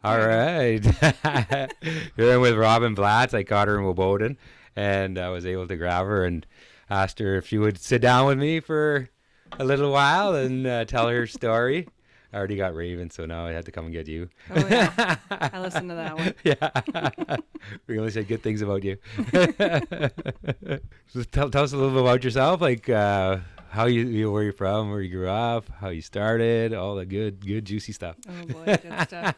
All right. Here I'm with Robyn Blatz. I caught her in Wabowden, and I was able to grab her and asked her if she would sit down with me for a little while and tell her story. I already got Raven, so now I had to come and get you. Oh, yeah. I listened to that one. Yeah. We only said good things about you. So tell us a little bit about yourself, like how you where you're from, where you grew up, how you started, all the good juicy stuff. Oh, boy, good stuff.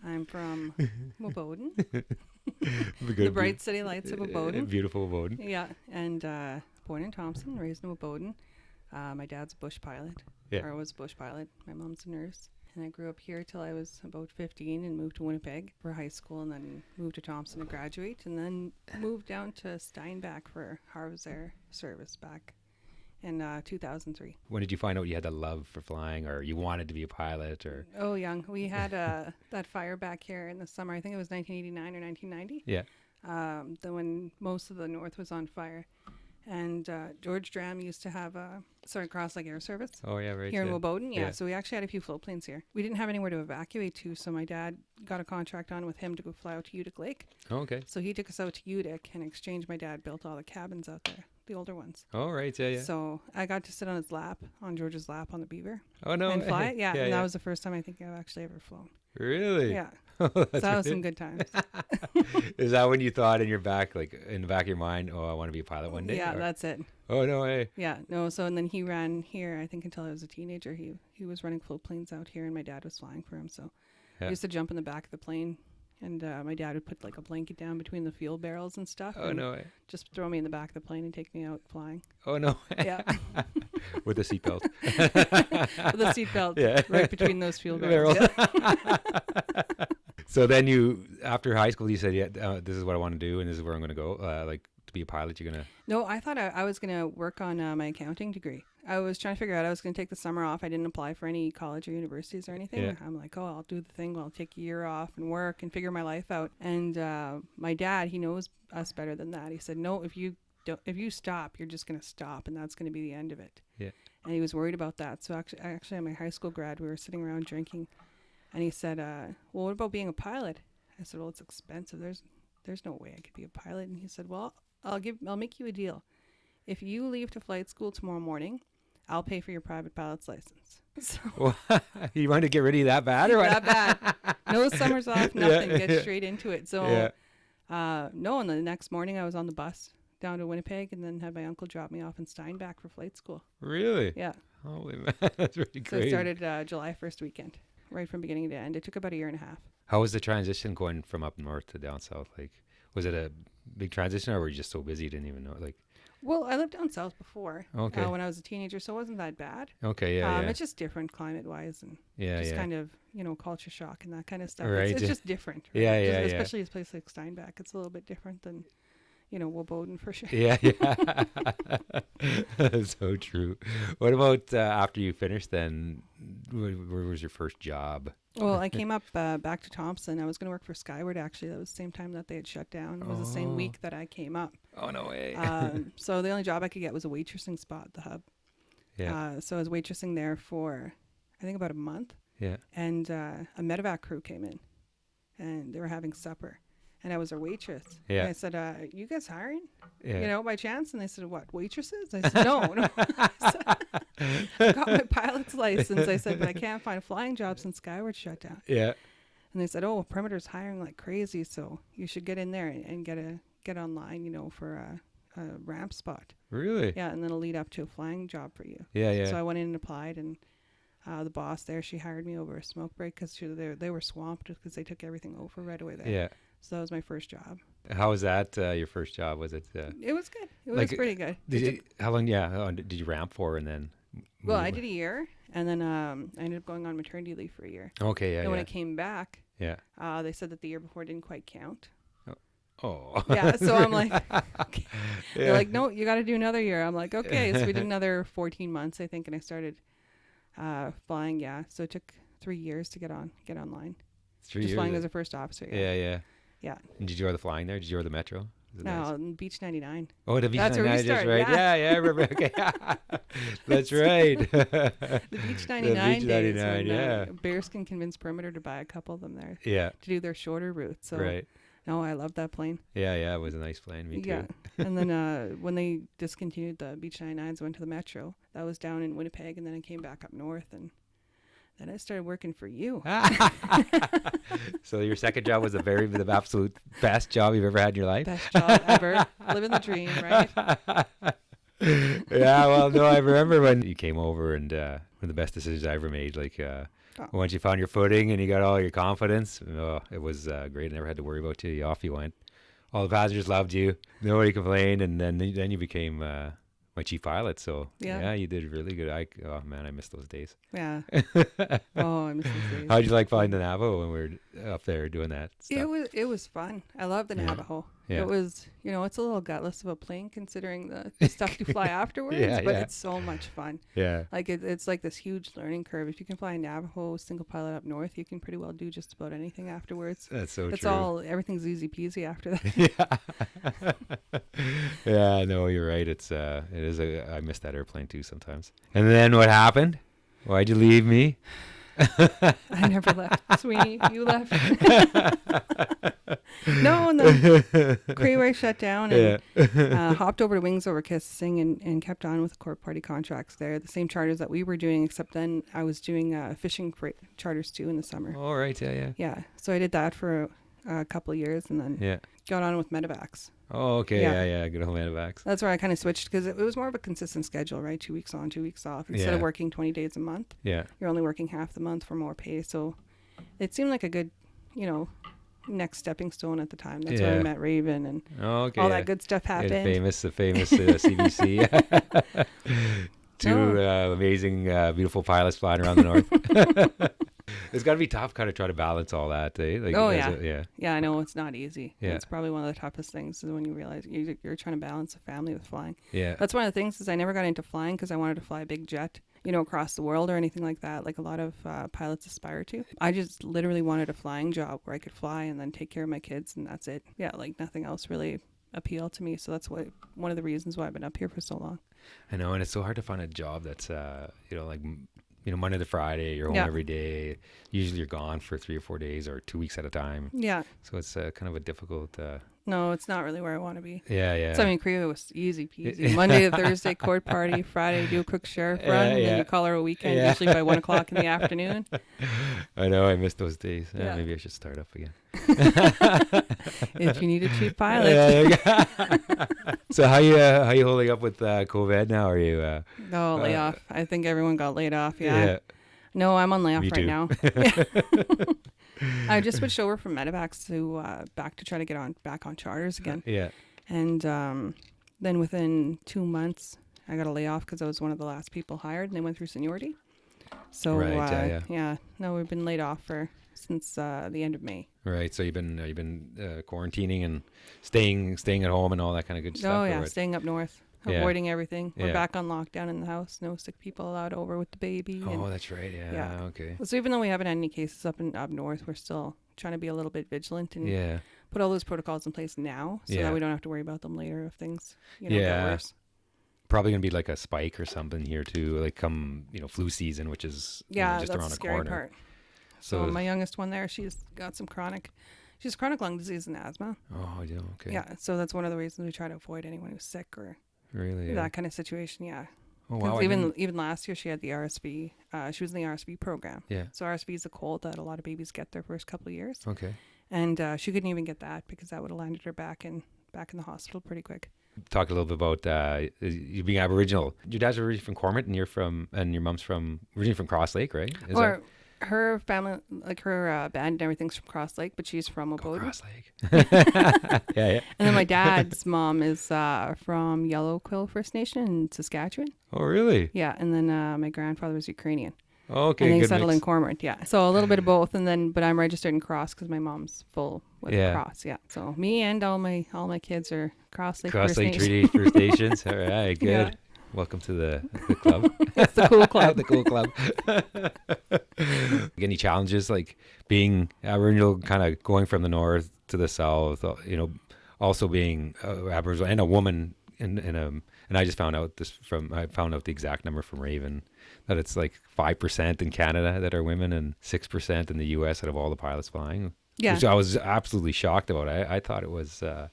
I'm from Wabowden, the bright city lights of Wabowden. Beautiful Wabowden. Yeah, and born in Thompson, raised in Wabowden. My dad's a bush pilot, or was a bush pilot. My mom's a nurse. And I grew up here till I was about 15 and moved to Winnipeg for high school, and then moved to Thompson to graduate, and then moved down to Steinbach for Harv's Air Service back in 2003. When did you find out you had a love for flying, or you wanted to be a pilot, or? Oh, young. We had that fire back here in the summer. I think it was 1989 or 1990. Yeah. When most of the north was on fire. And George Dram used to have Cross Lake Air Service. Oh, yeah, right. Here in Wabowden, yeah. So we actually had a few float planes here. We didn't have anywhere to evacuate to, so my dad got a contract on with him to go fly out to Utica Lake. Oh, okay. So he took us out to Utica. In exchange, my dad built all the cabins out there, the older ones. Oh, right, yeah. So I got to sit on his lap, on George's lap on the Beaver. Oh, no. And fly it, yeah. And that was the first time I think I've actually ever flown. Really? Yeah. Oh, so that was some good times. Is that when you thought in your back, like in the back of your mind, oh, I want to be a pilot one day? Yeah, that's it. Oh, no way. Yeah, no. So, and then he ran here, I think until I was a teenager. He was running float planes out here, and my dad was flying for him. So I used to jump in the back of the plane, and my dad would put like a blanket down between the fuel barrels and stuff. Oh, no way. Just throw me in the back of the plane and take me out flying. Oh, no way. Yeah. With a seatbelt. With a seatbelt right between those fuel barrels. Yeah. So then after high school, you said, yeah, this is what I want to do, and this is where I'm going to go. Like to be a pilot, you're going to... No, I thought I was going to work on my accounting degree. I was trying to figure out, I was going to take the summer off. I didn't apply for any college or universities or anything. Yeah. I'm like, I'll do the thing. I'll take a year off and work and figure my life out. And my dad, he knows us better than that. He said, no, if you stop, you're just going to stop, and that's going to be the end of it. Yeah. And he was worried about that. So actually at my high school grad, we were sitting around drinking, and he said, well, what about being a pilot? I said, well, it's expensive. There's no way I could be a pilot. And he said, well, I'll make you a deal. If you leave to flight school tomorrow morning, I'll pay for your private pilot's license. So, you wanted to get rid of you that bad, or what? That bad. No summers off, nothing. Get straight into it. So, no, and the next morning I was on the bus down to Winnipeg, and then had my uncle drop me off in Steinbach for flight school. Really? Yeah. Holy man, that's really great. So I started July 1st weekend, right from beginning to end. It took about a year and a half. How was the transition going from up north to down south? Like, was it a big transition, or were you just so busy you didn't even know? Like, well, I lived down south before. Okay. When I was a teenager, so it wasn't that bad. Okay, yeah. It's just different climate-wise, and kind of, culture shock and that kind of stuff. Right. It's just different. Right? Yeah, Especially a place like Steinbach, it's a little bit different than, Wabowden for sure. Yeah. So true. What about after you finished then? Where was your first job? Well, I came up back to Thompson. I was going to work for Skyward, actually. That was the same time that they had shut down. It was the same week that I came up. Oh, no way. So the only job I could get was a waitressing spot at the hub. Yeah. So I was waitressing there for, I think, about a month. Yeah. And a medevac crew came in, and they were having supper. And I was a waitress. Yeah. And I said, you guys hiring? Yeah. By chance? And they said, what, waitresses? I said, no. I got my pilot's license. I said, but I can't find flying jobs since Skyward shut down. Yeah. And they said, oh, Perimeter's hiring like crazy, so you should get in there and get online, for a ramp spot. Really? Yeah, and then it'll lead up to a flying job for you. Yeah. So I went in and applied, and the boss there, she hired me over a smoke break because they were swamped because they took everything over right away there. Yeah. So that was my first job. How was that, your first job? Was it? It was good. It was pretty good. How long did you ramp for and then? Well, I did a year, and then I ended up going on maternity leave for a year. Okay, yeah. And when I came back, they said that the year before didn't quite count. Oh. Yeah, so I'm like, okay. They're like, no, you got to do another year. I'm like, okay. So we did another 14 months, I think, and I started flying. Yeah, so it took 3 years to get online. 3 years. Flying as a first officer. Yeah. Yeah. And did you do the flying there? Did you do the metro? Is it nice? No, Beach 99. Oh, the Beach That's where we 99 just started, right. Yeah, I remember. Okay. That's right. The Beach 99 Beach days 99, when yeah. Bearskin convinced Perimeter to buy a couple of them there Yeah. to do their shorter routes. So, Right. no, I love that plane. Yeah, it was a nice plane. Me too. Yeah. And then when they discontinued the Beach 99s, went to the Metro. That was down in Winnipeg, and then I came back up north, and then I started working for you. So your second job was the absolute best job you've ever had in your life? Best job ever. Living the dream, right? Yeah, well, no, I remember when you came over, and one of the best decisions I ever made. Like once you found your footing and you got all your confidence, it was great. I never had to worry about you. Off you went. All the passengers loved you. Nobody complained, and then you became my chief pilot. So yeah, you did really good. Oh man, I miss those days. Yeah. Oh, I miss those days. How'd you like flying the Navajo when we were up there doing that stuff? It was fun. I love the Navajo. Yeah. It was, it's a little gutless of a plane considering the stuff you fly afterwards, but it's so much fun. Yeah. Like it's like this huge learning curve. If you can fly a Navajo single pilot up north, you can pretty well do just about anything afterwards. That's so it's true. Everything's easy peasy after that. Yeah, no, you're right. I miss that airplane too sometimes. And then what happened? Why'd you leave me? I never left. Sweeny, you left. No, and the Crayway shut down and hopped over to Wings Over Kissing and kept on with Corp Party contracts there. The same charters that we were doing, except then I was doing fishing freight charters too in the summer. All right, yeah. Yeah, so I did that for a couple of years and then got on with Medevacs. Oh, okay, yeah. Good old Medevacs. That's where I kind of switched because it was more of a consistent schedule, right? 2 weeks on, 2 weeks off. Instead of working 20 days a month, you're only working half the month for more pay. So it seemed like a good, next stepping stone at the time. That's where I met Raven and all that good stuff happened. The famous CBC. Two amazing, beautiful pilots flying around the north. It's got to be tough kind of try to balance all that. Yeah, I know it's not easy. Yeah. It's probably one of the toughest things is when you realize you're trying to balance a family with flying. Yeah. That's one of the things is I never got into flying because I wanted to fly a big jet, across the world or anything like that, like a lot of pilots aspire to. I just literally wanted a flying job where I could fly and then take care of my kids and that's it. Yeah, like nothing else really appealed to me. So that's one of the reasons why I've been up here for so long. I know, and it's so hard to find a job that's, Monday to Friday, you're home every day. Usually you're gone for 3 or 4 days or 2 weeks at a time. Yeah. So it's kind of a difficult... No, it's not really where I want to be. Yeah. So, Korea was easy peasy. Monday to Thursday, court party. Friday, do a quick sheriff run. And then you call her a weekend, usually by 1 o'clock in the afternoon. I know, I miss those days. Maybe I should start up again. If you need a cheap pilot. So how you holding up with COVID now? Are you... layoff. I think everyone got laid off, yeah. No, I'm on layoff right now. I just switched over from Medevacs to back to try to get back on charters again. And then within 2 months, I got a layoff because I was one of the last people hired, and they went through seniority. So we've been laid off since the end of May. Right. So you've been quarantining and staying at home and all that kind of good stuff. Oh yeah, staying up north. Avoiding everything. We're back on lockdown in the house. No sick people allowed over with the baby. Oh, that's right. Yeah. Okay. So even though we haven't had any cases up north, we're still trying to be a little bit vigilant and put all those protocols in place now so that we don't have to worry about them later if things get worse. Probably gonna be like a spike or something here too, like come flu season, which is just around the corner. Part. So my youngest one there, she's got some chronic lung disease and asthma. Oh, yeah. Okay. Yeah. So that's one of the reasons we try to avoid anyone who's sick or. Really? That kind of situation, yeah. Oh, wow. Even last year, she had the RSV. She was in the RSV program. Yeah. So RSV is a cold that a lot of babies get their first couple of years. Okay. And she couldn't even get that because that would have landed her back in the hospital pretty quick. Talk a little bit about you being Aboriginal. Your dad's originally from Cormant, and your mom's originally from Cross Lake, right? Her family, like her band and everything's from Cross Lake, but she's from Wabowden. Cross Lake. Yeah. And then my dad's mom is from Yellow Quill First Nation in Saskatchewan. Oh, really? Yeah. And then my grandfather was Ukrainian. Oh, okay. And they settled in Cormorant, yeah. So a little bit of both, but I'm registered in Cross because my mom's full with Cross, yeah. So me and all my kids are Cross Lake First Nation. Treaty First Nations. All right, good. Yeah. Welcome to the club. It's the cool club. The cool club. Any challenges like being Aboriginal, kind of going from the north to the south? also being Aboriginal and a woman and I just found out the exact number from Raven, that it's like 5% in Canada that are women and 6% in the US out of all the pilots flying. Yeah. Which I was absolutely shocked about. I thought it was a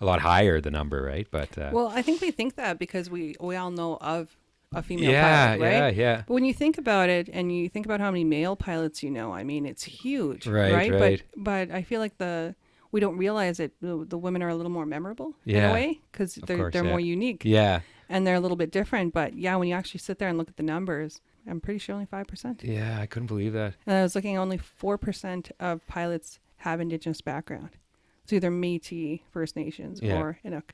lot higher, the number, right? But well, I think we think that because we all know of a female yeah, pilot, right? yeah. But when you think about it and you think about how many male pilots you know, I mean, it's huge, Right. But I feel like we don't realize it. The women are a little more memorable in Yeah. a way because they're more unique. Yeah. And they're a little bit different. But yeah, when you actually sit there and look at the numbers, I'm pretty sure only 5%. Yeah, I couldn't believe that. And I was looking, only 4% of pilots have Indigenous background. It's either Métis, First Nations, Yeah. or Inuk.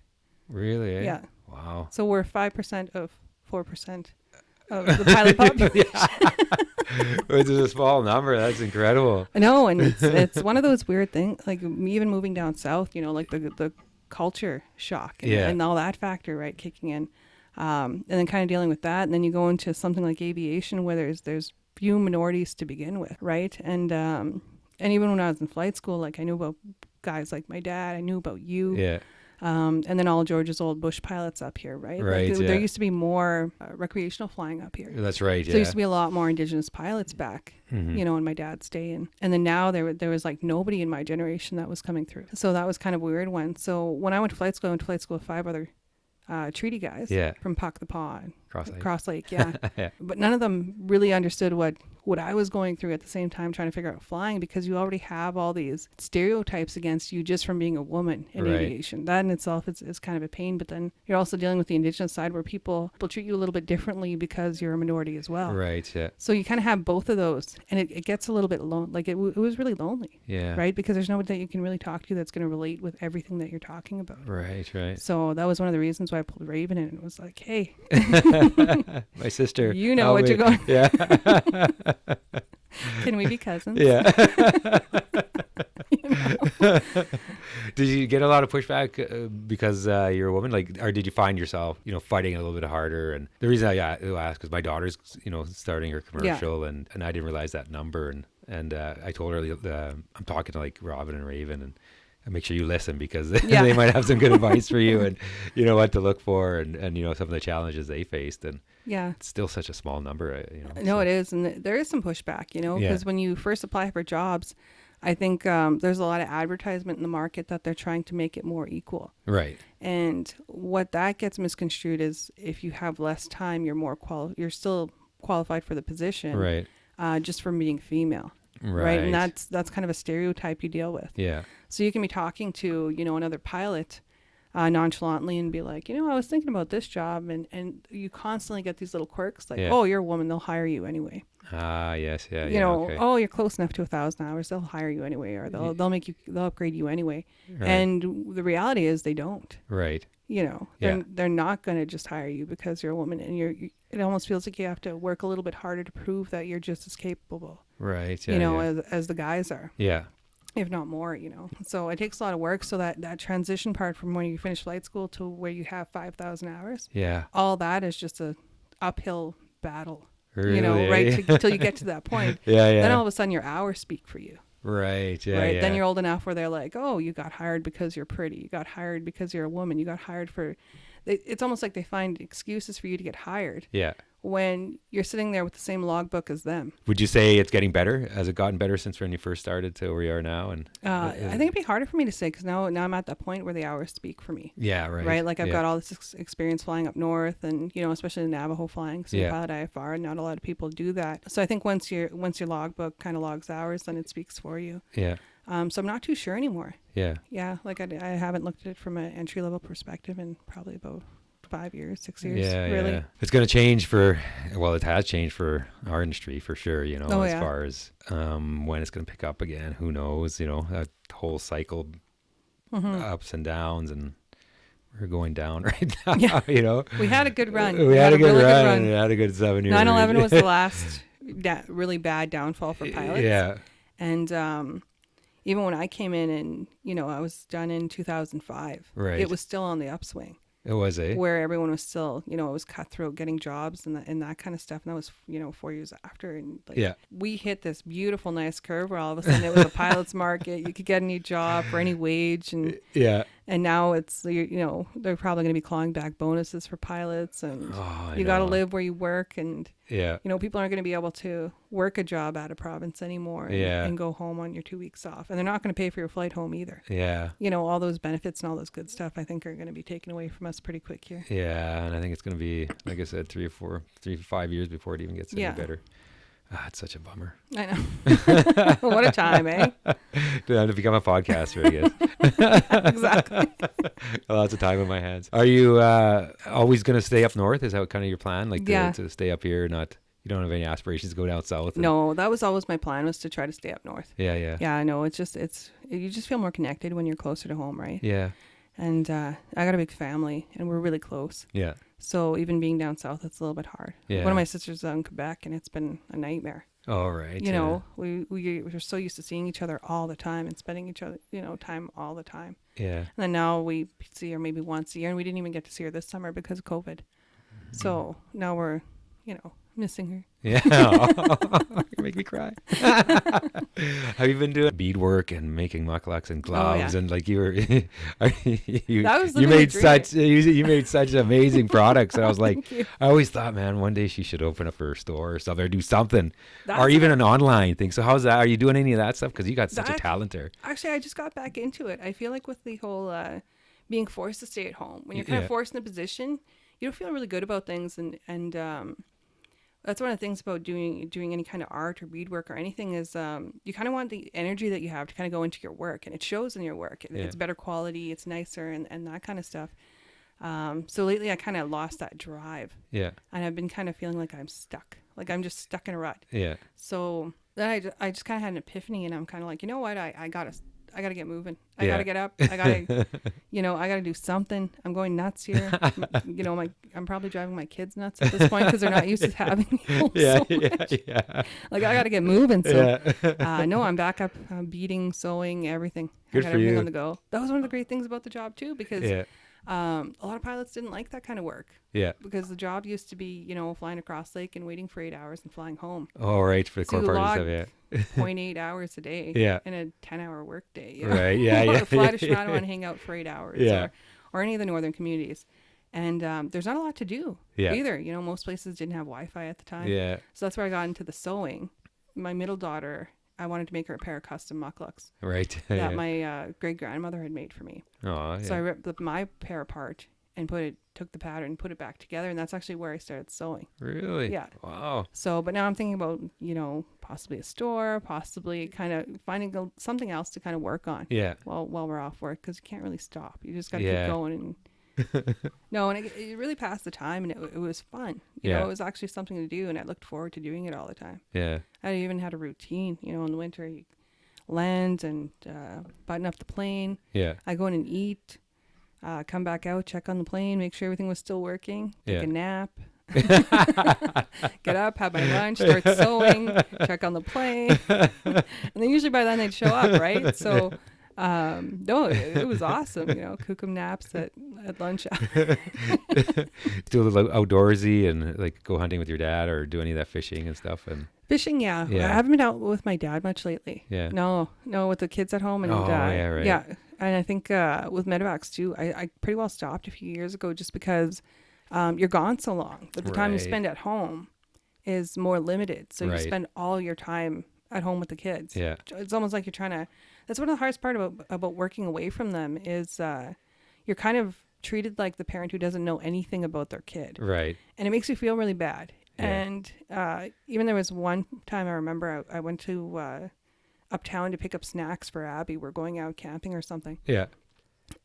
Really? Eh? Yeah. Wow. So we're 5% of 4% of the pilot population. Which is a small number. That's incredible. I know, and it's one of those weird things. Like even moving down south, like the culture shock and all that factor, right, kicking in, and then kind of dealing with that, and then you go into something like aviation where there's few minorities to begin with, right, and even when I was in flight school, like I knew about guys like my dad, I knew about you, Yeah. And then all George's old bush pilots up here, right? Right. Like, there used to be more recreational flying up here. That's right. So there used to be a lot more Indigenous pilots back, in my dad's day. And then now there was like nobody in my generation that was coming through. So that was kind of a weird one. So when I went to flight school, I went to flight school with 5 other treaty guys from Puck the Paw and Cross Lake. Yeah. Yeah. But none of them really understood what I was going through at the same time trying to figure out flying, because you already have all these stereotypes against you just from being a woman in aviation. That in itself is kind of a pain, but then you're also dealing with the Indigenous side where people treat you a little bit differently because you're a minority as well. Right, yeah. So you kind of have both of those, and it gets a little bit lonely. Like it was really lonely. Yeah. Right? Because there's nobody that you can really talk to that's going to relate with everything that you're talking about. Right. So that was one of the reasons why I pulled Raven in and was like, hey, my sister. you know what you're going. Yeah. Can we be cousins? Yeah. Did you get a lot of pushback because you're a woman? Like, or did you find yourself, fighting a little bit harder? And the reason I ask is my daughter's, starting her commercial, and I didn't realize that number. And I told her I'm talking to like Robyn and Raven, and make sure you listen because they might have some good advice for you, and what to look for, and some of the challenges they faced. And yeah, it's still such a small number. No, so. It is, and there is some pushback, because when you first apply for jobs, I think there's a lot of advertisement in the market that they're trying to make it more equal. Right. And what that gets misconstrued is if you have less time, you're still qualified for the position. Right. Just from being female. Right. And that's kind of a stereotype you deal with. Yeah. So you can be talking to, another pilot nonchalantly and be like, I was thinking about this job, and you constantly get these little quirks like, oh, you're a woman, they'll hire you anyway. Yes, yeah. Okay. Oh, you're close enough to 1,000 hours, they'll hire you anyway, or they'll upgrade you anyway. Right. And the reality is they don't. Right. They're not going to just hire you because you're a woman, and it almost feels like you have to work a little bit harder to prove that you're just as capable. Right. Yeah, as the guys are. Yeah. If not more, So it takes a lot of work. So that transition part from when you finish flight school to where you have 5,000 hours. Yeah. All that is just a uphill battle. Really, right until you get to that point. Yeah. Then all of a sudden your hours speak for you. Right. Yeah. Right. Yeah. Then you're old enough where they're like, oh, you got hired because you're pretty. You got hired because you're a woman. You got hired for. It's almost like they find excuses for you to get hired. Yeah. When you're sitting there with the same logbook as them. Would you say it's getting better? Has it gotten better since when you first started to where you are now? And I think it'd be harder for me to say because now I'm at that point where the hours speak for me. Yeah, right. Right, like I've got all this experience flying up north, and especially in Navajo flying. So you pilot IFR, and not a lot of people do that. So I think once your logbook kind of logs hours, then it speaks for you. Yeah. So I'm not too sure anymore. Yeah. Yeah, like I haven't looked at it from an entry level perspective in probably about 5 years, 6 years. Yeah, really. Yeah. It's going to change it has changed for our industry for sure, as far as when it's going to pick up again, who knows, that whole cycle, ups and downs, and we're going down right now, We had a good run. We had a good run. We had a good 7 years. 9/11 was the last really bad downfall for pilots. Yeah. And even when I came in and, I was done in 2005, right. It was still on the upswing. It was, where everyone was still, it was cutthroat getting jobs and that kind of stuff. And that was, 4 years after. And we hit this beautiful, nice curve where all of a sudden it was a pilot's market. You could get any job for any wage. And And now it's, they're probably going to be clawing back bonuses for pilots, and you got to live where you work. And, people aren't going to be able to work a job out of province anymore and go home on your 2 weeks off. And they're not going to pay for your flight home either. Yeah. All those benefits and all those good stuff, I think, are going to be taken away from us pretty quick here. Yeah. And I think it's going to be, like I said, 3 to 5 years before it even gets any better. It's such a bummer. I know. What a time, eh? To become a podcaster, I guess. Exactly. Lots of time on my hands. Are you always going to stay up north? Is that kind of your plan? Like to stay up here, you don't have any aspirations to go down south? No, that was always my plan, was to try to stay up north. Yeah. Yeah, I know. You just feel more connected when you're closer to home, right? Yeah. And I got a big family, and we're really close. Yeah. So even being down south, it's a little bit hard. Yeah. One of my sisters is in Quebec, and it's been a nightmare. Oh, right. We're so used to seeing each other all the time and spending each other, time all the time. Yeah. And then now we see her maybe once a year, and we didn't even get to see her this summer because of COVID. So now we're, missing her. Yeah. You make me cry. Have you been doing bead work and making mucklucks and gloves and like you made such amazing products, and I was like, I always thought, man, one day she should open up her store or something, or do something, or even an online thing. So how's that? Are you doing any of that stuff? Because you got such a talent there. Actually, I just got back into it. I feel like with the whole being forced to stay at home, when you're kind of forced in a position, you don't feel really good about things, and that's one of the things about doing any kind of art or beadwork or anything is you kind of want the energy that you have to kind of go into your work, and it shows in your work. It's better quality, it's nicer, and that kind of stuff. So lately I kind of lost that drive. Yeah. And I've been kind of feeling like I'm stuck. Like I'm just stuck in a rut. Yeah. So then I just kind of had an epiphany, and I'm kind of like, you know what? I gotta get moving. I gotta get up. I gotta, I gotta do something. I'm going nuts here. I'm probably driving my kids nuts at this point because they're not used to having me home so much. Yeah. Like I gotta get moving. So, no, I'm back up beading, sewing, everything. Good I got for everything you. on the go. That was one of the great things about the job too, because a lot of pilots didn't like that kind of work. Yeah. Because the job used to be, flying across lake and waiting for 8 hours and flying home. Oh, right. For the core party stuff, 0.8 hours a day in a 10-hour work day. Right, yeah. Or fly to Toronto and hang out for 8 hours or any of the northern communities. And there's not a lot to do either. Most places didn't have Wi-Fi at the time. Yeah. So that's where I got into the sewing. My middle daughter, I wanted to make her a pair of custom mucklucks. Right. That my great-grandmother had made for me. Oh, yeah. So I ripped my pair apart and took the pattern, put it back together, and that's actually where I started sewing. Really? Yeah. Wow. So, but now I'm thinking about, possibly a store, possibly kind of finding something else to kind of work on. Yeah. While we're off work, because you can't really stop. You just got to keep going. And no, and it really passed the time, and it was fun. It was actually something to do, and I looked forward to doing it all the time. Yeah. I even had a routine, in the winter, you land and button up the plane. Yeah. I go in and eat. Come back out, check on the plane, make sure everything was still working, take a nap, get up, have my lunch, start sewing, check on the plane. And then usually by then they'd show up, right? So, no, it was awesome, cookum naps at lunch. Do a little outdoorsy and like go hunting with your dad, or do any of that fishing and stuff? And fishing, yeah. I haven't been out with my dad much lately. Yeah. No, with the kids at home. And right. Yeah. And I think with medevacs too, I pretty well stopped a few years ago just because you're gone so long. But the time you spend at home is more limited. So you spend all your time at home with the kids. Yeah. It's almost like you're trying to... That's one of the hardest part about working away from them is you're kind of treated like the parent who doesn't know anything about their kid. Right. And it makes you feel really bad. Yeah. And even there was one time I remember I went to... uptown to pick up snacks for Abby. We're going out camping or something. Yeah.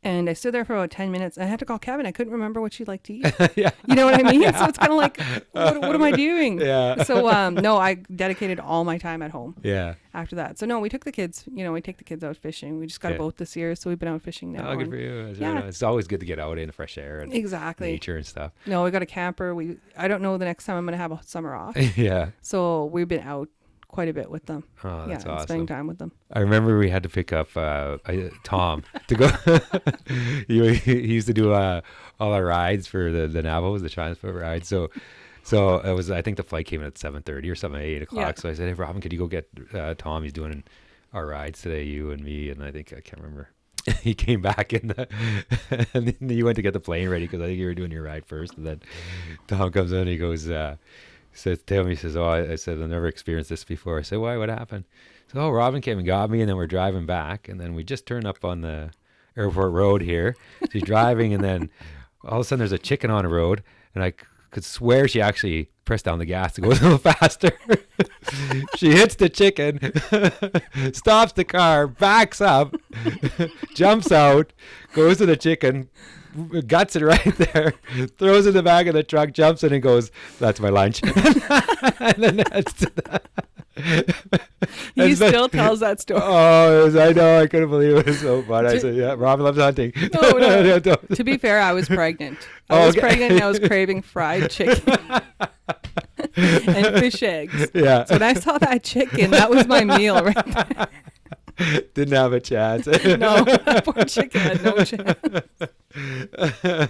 And I stood there for about 10 minutes. I had to call Kevin. I couldn't remember what she liked to eat. Yeah. You know what I mean? Yeah. So it's kind of like, what am I doing? Yeah. So, no, I dedicated all my time at home. Yeah. After that. So, no, we took the kids, we take the kids out fishing. We just got a boat this year. So we've been out fishing now. Oh, good for you. It's always good to get out in the fresh air and nature and stuff. No, we got a camper. I don't know the next time I'm going to have a summer off. Yeah. So we've been out quite a bit with them. Oh, that's awesome. Spending time with them. I remember we had to pick up Tom to go. he used to do all our rides for the Navajos, the transport rides. So it was. I think the flight came in at 7:30 or something, 8 o'clock. Yeah. So I said, "Hey, Robyn, could you go get Tom? He's doing our rides today, you and me." And I think I can't remember. he came back in the, and then you went to get the plane ready because I think you were doing your ride first. And then Tom comes in and he goes, says, tell me, he says, oh, I said, I've never experienced this before. I said, why, what happened? So, oh, Robyn came and got me, and then we're driving back, and then we just turned up on the airport road here. She's driving, and then all of a sudden there's a chicken on the road, and I could swear she actually pressed down the gas to go a little faster. She hits the chicken, stops the car, backs up, jumps out, goes to the chicken, guts it right there, throws it in the back of the truck, jumps in and goes, that's my lunch. And then that's he still tells that story. Oh, I know. I couldn't believe it. It was so fun. I said, yeah, Robyn loves hunting. No. To be fair, I was pregnant. I was pregnant and I was craving fried chicken and fish eggs. Yeah. So when I saw that chicken, that was my meal right there. Didn't have a chance. No, that poor chicken had no chance. And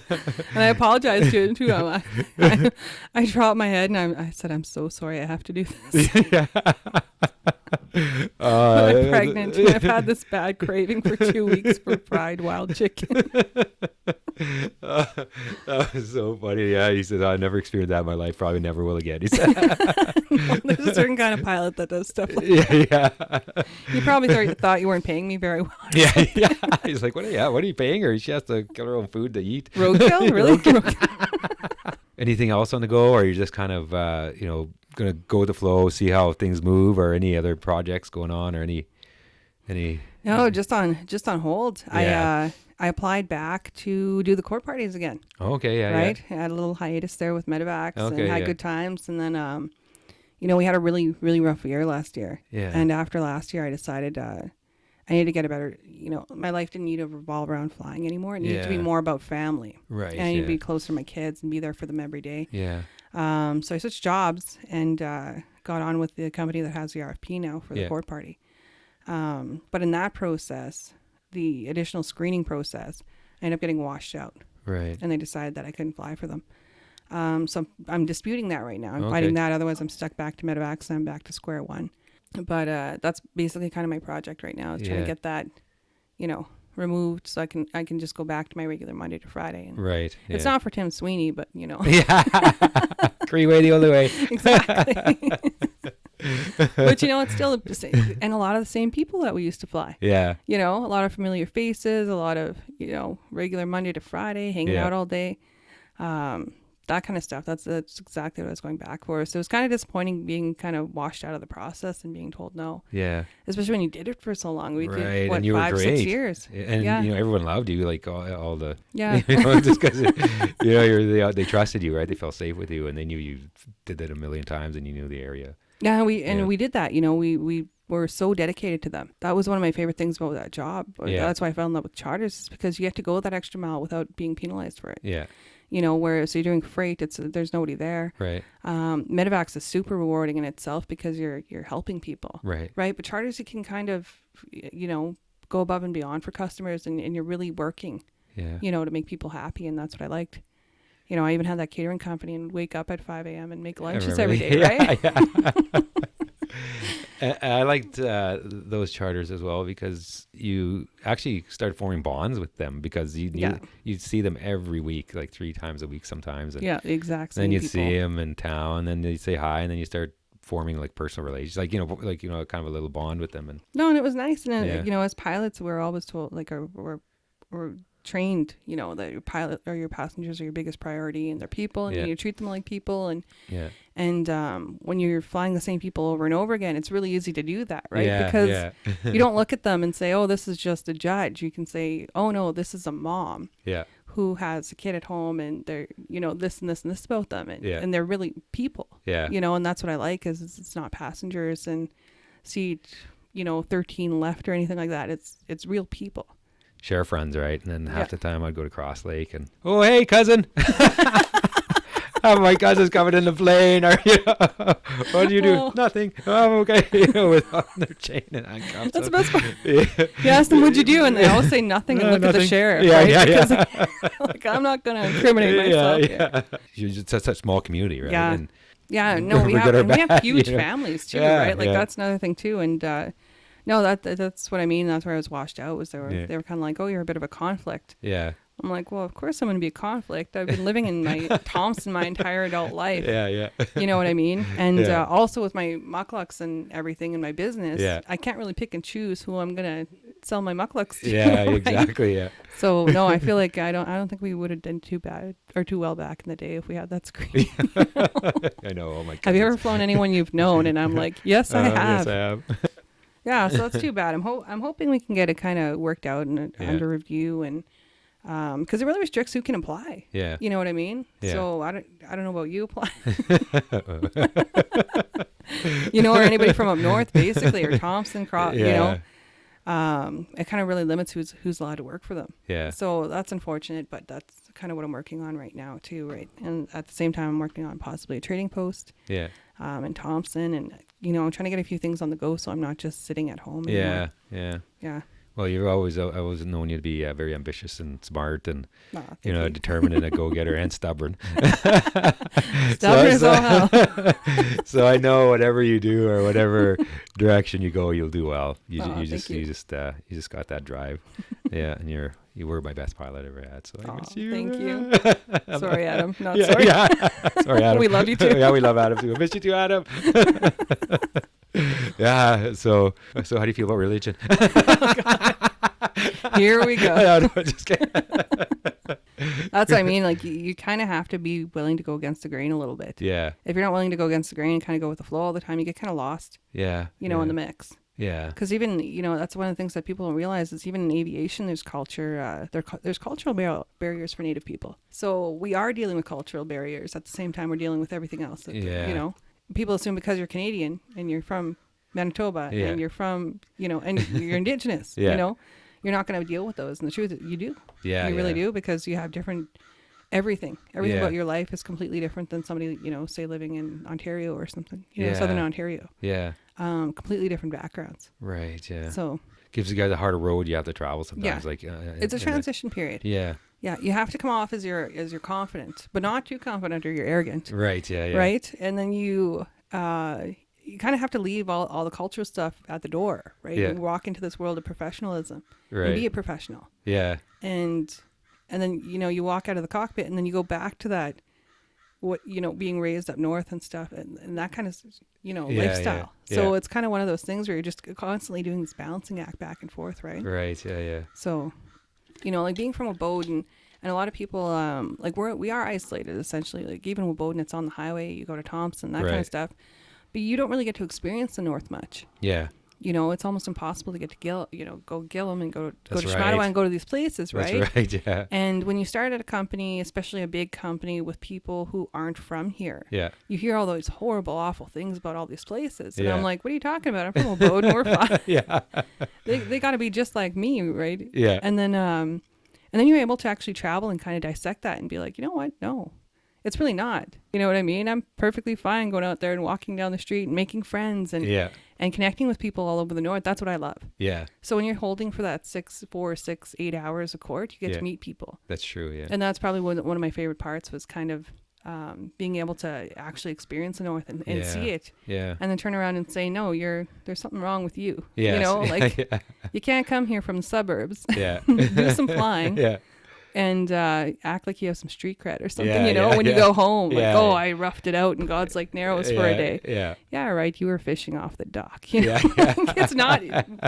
I apologized to him too. I dropped my head and I said, I'm so sorry I have to do this. Yeah. I'm pregnant. And I've had this bad craving for 2 weeks for fried wild chicken. That was so funny. Yeah, he said, I never experienced that in my life. Probably never will again. He said, No, there's a certain kind of pilot that does stuff like that. Yeah. You probably thought you weren't paying me very well. Yeah. He's like, what are you paying her? She has to kill her own food to eat. Roadkill? Really? Anything else on the go, or are you just kind of, going to go with the flow, see how things move, or any other projects going on, or any? No, just on hold. Yeah. I applied back to do the court parties again. Okay, yeah, right. I had a little hiatus there with medevacs and had good times, and then we had a really, really rough year last year. Yeah. And after last year, I decided I needed to get a better. My life didn't need to revolve around flying anymore. It needed to be more about family. Right. And I need to be closer to my kids and be there for them every day. Yeah. So I switched jobs and got on with the company that has the RFP now for the court party. But in that process, the additional screening process, I ended up getting washed out. Right. And they decided that I couldn't fly for them. So I'm disputing that right now. I'm fighting that. Otherwise, I'm stuck back to medevacs and I'm back to square one. But that's basically kind of my project right now, is trying to get that, removed so I can just go back to my regular Monday to Friday. And right. Yeah. It's not for Tim Sweeny, but Yeah. Free way the only way. Exactly. But it's still the same, and a lot of the same people that we used to fly. Yeah. A lot of familiar faces, a lot of, regular Monday to Friday, hanging out all day. That kind of stuff. That's exactly what I was going back for. So it was kind of disappointing being kind of washed out of the process and being told no. Yeah. Especially when you did it for so long. We did, and you 5, were great. 6 years. And everyone loved you, like all the just because they trusted you, right? They felt safe with you, and they knew you did that a million times, and you knew the area. Yeah, we did that. We were so dedicated to them. That was one of my favorite things about that job. Yeah. That's why I fell in love with charters, is because you get to go that extra mile without being penalized for it. Yeah. Whereas you're doing freight, there's nobody there. Right. Medevacs is super rewarding in itself because you're helping people. Right. Right. But charters, you can kind of, go above and beyond for customers, and you're really working, to make people happy. And that's what I liked. I even had that catering company and wake up at 5 a.m. and make lunches every day, right? Yeah. I liked those charters as well, because you actually started forming bonds with them, because you'd see them every week, like 3 times a week sometimes. And the exact same. Then you'd people. see them in town, and then they'd say hi, and then you start forming like personal relations, like kind of a little bond with them. And it was nice. And as pilots, we're always told, like, we're trained, that your pilot or your passengers are your biggest priority, and they're people, and you treat them like people. And when you're flying the same people over and over again, it's really easy to do that, right? Because you don't look at them and say, oh, this is just a judge. You can say, oh no, this is a mom who has a kid at home, and they're this and this and this about them, and they're really people. And that's what I like, is it's not passengers and seat 13 left or anything like that. It's real people. Share friends, right? And then half the time I'd go to Cross Lake and, oh, hey, cousin. My cousin's coming in the plane. What do you do? Nothing. Oh, I'm okay. With on their chain and handcuffs. That's the best part. You ask them, what'd you do? And they all say nothing and look at the sheriff. Yeah, right? Because I'm not going to incriminate myself. Yeah. You're just such a small community, right? Yeah. And we have huge families too, right? Like that's another thing too. And No, that's what I mean. That's where I was washed out. Was they were kind of like, oh, you're a bit of a conflict. Yeah. I'm like, well, of course I'm going to be a conflict. I've been living in my Thompson my entire adult life. Yeah. You know what I mean? And also with my mucklucks and everything in my business, I can't really pick and choose who I'm going to sell my mucklucks to. Yeah, right? exactly. Yeah. So no, I feel like I don't think we would have done too bad or too well back in the day if we had that screen. I know. Oh my God. Have you ever flown anyone you've known? And I'm like, yes, I have. Yes, I have. Yeah, so that's too bad. I'm hoping we can get it kind of worked out and under review, and because it really restricts who can apply. Yeah, you know what I mean. Yeah. So I don't know about you apply. Or anybody from up north, basically, or Thompson, it kind of really limits who's allowed to work for them. Yeah. So that's unfortunate, but that's kind of what I'm working on right now too, right? And at the same time, I'm working on possibly a trading post. Yeah. In Thompson, and I'm trying to get a few things on the go, so I'm not just sitting at home anymore. Yeah. Well, I always known you to be very ambitious and smart, and determined and a go-getter and stubborn. Stubborn as all hell. So I know whatever you do or whatever direction you go, you'll do well. You just got that drive. Yeah, and you were my best pilot I ever had. So I miss you. Thank you. Sorry, Adam. Sorry. Yeah. Sorry, Adam. We love you too. Yeah, we love Adam too. I miss you too, Adam. Yeah. So how do you feel about religion? Here we go. No, just kidding. That's what I mean. Like you kind of have to be willing to go against the grain a little bit. Yeah. If you're not willing to go against the grain and kind of go with the flow all the time, you get kind of lost. Yeah. In the mix. Yeah. Because even that's one of the things that people don't realize is even in aviation, there's culture. There's cultural barriers for Native people. So we are dealing with cultural barriers at the same time we're dealing with everything else. People assume because you're Canadian and you're from Manitoba and you're from and you're Indigenous. You're not going to deal with those. And the truth is you do. Yeah. You really do, because you have different everything about your life is completely different than somebody, say living in Ontario or something, Southern Ontario. Yeah. Completely different backgrounds. Right. Yeah. So gives you guys a harder road you have to travel sometimes. It's a transition period. Yeah. Yeah. You have to come off as you're confident, but not too confident or you're arrogant. Right. Yeah. Yeah. Right. And then you kind of have to leave all the cultural stuff at the door, right? Yeah. And walk into this world of professionalism, right? And be a professional. Yeah. And then, you walk out of the cockpit and then you go back to that, being raised up north and stuff and that kind of, lifestyle. Yeah. So it's kind of one of those things where you're just constantly doing this balancing act back and forth, right? Right. Yeah. Yeah. So, like being from Wabowden, and a lot of people, we are isolated essentially. Like even Wabowden, it's on the highway. You go to Thompson, that kind of stuff. But you don't really get to experience the north much. Yeah. It's almost impossible to get to go Gillam and go to Shamattawa and go to these places, right? That's right, yeah. And when you start at a company, especially a big company with people who aren't from here, you hear all those horrible, awful things about all these places. And I'm like, what are you talking about? I'm from Wabowden, we're fine. Yeah. They got to be just like me, right? Yeah. And then you're able to actually travel and kind of dissect that and be like, you know what? No. It's really not. You know what I mean? I'm perfectly fine going out there and walking down the street and making friends and connecting with people all over the north. That's what I love. Yeah. So when you're holding for that 4, 6, 8 hours of court, you get to meet people. That's true. Yeah. And that's probably one of my favorite parts was kind of being able to actually experience the north and see it. Yeah. And then turn around and say, no, there's something wrong with you. Yes. You can't come here from the suburbs. Yeah. Do some flying. Yeah. And act like you have some street cred or something, when you go home. I roughed it out and God's like narrows for a day. Yeah. Yeah, right. You were fishing off the dock. It's not,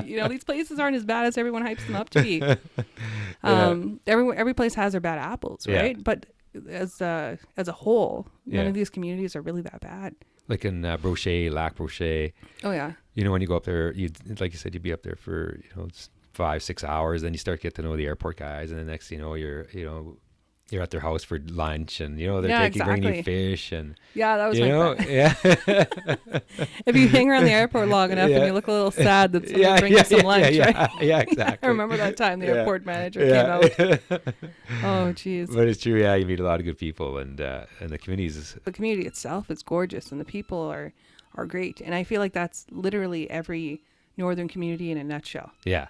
these places aren't as bad as everyone hypes them up to be. Every place has their bad apples, right? But as a whole, none of these communities are really that bad. Like in Brochet, Lac Brochet. Oh, yeah. When you go up there, like you said, you'd be up there for, 5-6 hours, then you start getting to know the airport guys, and the next you're at their house for lunch, and they're bringing you fish, and that was if you hang around the airport long enough and you look a little sad that somebody brings you some lunch, right? Yeah, exactly. I remember that time the airport manager came out. Oh geez. But it's true, you meet a lot of good people, and the communities. The community itself is gorgeous, and the people are great, and I feel like that's literally every northern community in a nutshell. Yeah.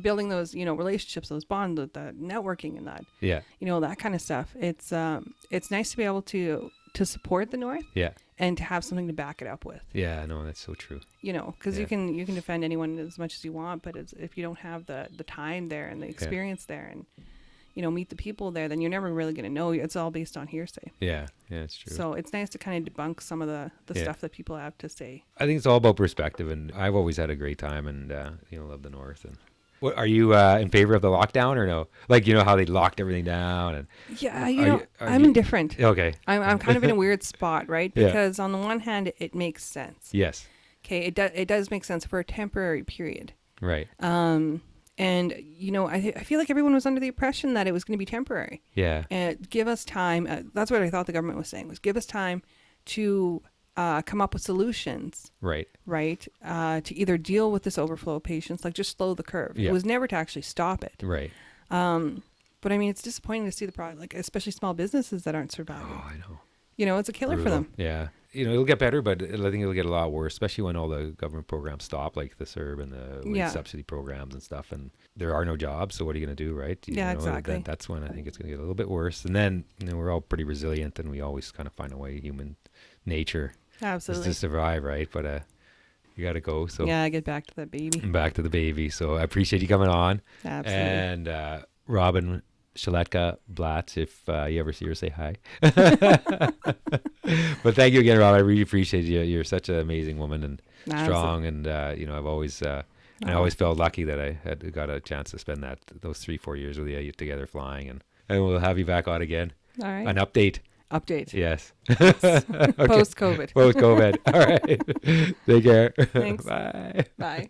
Building those, relationships, those bonds, the networking and that, that kind of stuff. It's nice to be able to to support the North Yeah. and to have something to back it up with. Yeah, no, that's so true. You know, because Yeah. you can defend anyone as much as you want, but if you don't have the time there and the experience there and, you know, meet the people there, then you're never really going to know. It's all based on hearsay. Yeah, it's true. So it's nice to kind of debunk some of the stuff that people have to say. I think it's all about perspective, and I've always had a great time, and love the North. And what are you in favor of the lockdown or no? Like, you know how they locked everything down, and Yeah, I'm indifferent. Okay. I'm kind of in a weird spot, right? Yeah. Because on the one hand, it makes sense. Yes. Okay, it does make sense for a temporary period. Right. And, you know, I feel like everyone was under the impression that it was going to be temporary. Yeah. And give us time. That's what I thought the government was saying, was give us time to come up with solutions. Right. Right. To either deal with this overflow of patients, like just slow the curve. Yeah. It was never to actually stop it. Right. But I mean, it's disappointing to see the product, like especially small businesses that aren't surviving. Oh, I know. You know, it's a killer for them. Yeah. You know, it'll get better, but I think it'll get a lot worse, especially when all the government programs stop, like the CERB and the wage subsidy programs and stuff, and there are no jobs. So what are you going to do, right? Exactly. That's when I think it's going to get a little bit worse. And then, we're all pretty resilient, and we always kind of find a way, human nature, Absolutely, is to survive, right? But you got to go. So yeah, get back to that baby. Back to the baby. So I appreciate you coming on. Absolutely. And Robyn Shlachetka Blatz, if you ever see her, say hi. But thank you again, Rob. I really appreciate you. You're such an amazing woman and strong. And I've always I always felt lucky that I had got a chance to spend those 3-4 years with you together flying. And we'll have you back on again. All right. An update. Yes. Yes. Okay. Post-COVID. Post-COVID. All right. Take care. Thanks. Bye. Bye.